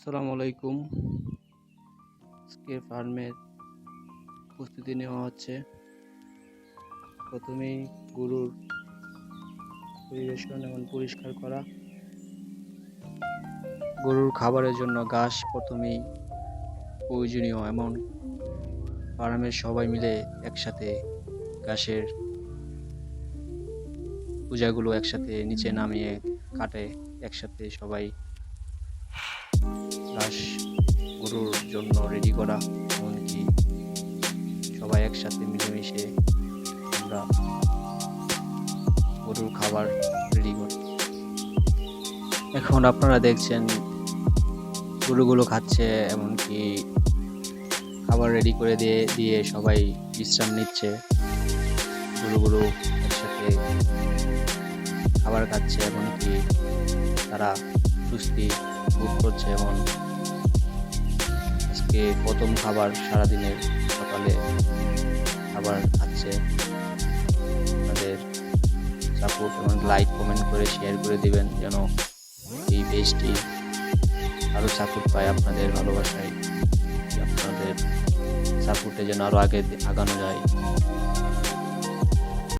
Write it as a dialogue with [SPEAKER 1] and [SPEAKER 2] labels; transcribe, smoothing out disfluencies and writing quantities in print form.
[SPEAKER 1] আসসালামু আলাইকুম। আজকে ফার্মের প্রস্তুতি নেওয়া হচ্ছে। প্রথমেই গরুর পরিবেশন এবং পরিষ্কার করা। গরুর খাবারের জন্য ঘাস প্রথমেই প্রয়োজনীয়, এমন ফার্মের সবাই মিলে একসাথে ঘাসের পূজাগুলো একসাথে নিচে নামিয়ে কাটে। একসাথে সবাই ঘাস গরুর জন্য রেডি করা, এমনকি সবাই একসাথে মিলেমিশে আমরা গরুর খাবার রেডি করি। এখন আপনারা দেখছেন গরুগুলো খাচ্ছে, এমনকি খাবার রেডি করে দিয়ে সবাই বিশ্রাম নিচ্ছে। গরুগুলো একসাথে খাবার খাচ্ছে, এমনকি তারা সুস্থি বোধ করছে। এবং আজকে প্রথম খাবার, সারাদিনের সকালে খাবার খাচ্ছে। তাদের সাপোর্ট এবং লাইক কমেন্ট করে শেয়ার করে দিবেন, যেন এই পেজটি আরও সাপোর্ট পায়। আপনাদের ভালোবাসায়, আপনাদের সাপোর্টে যেন আরও আগে আগানো যায়।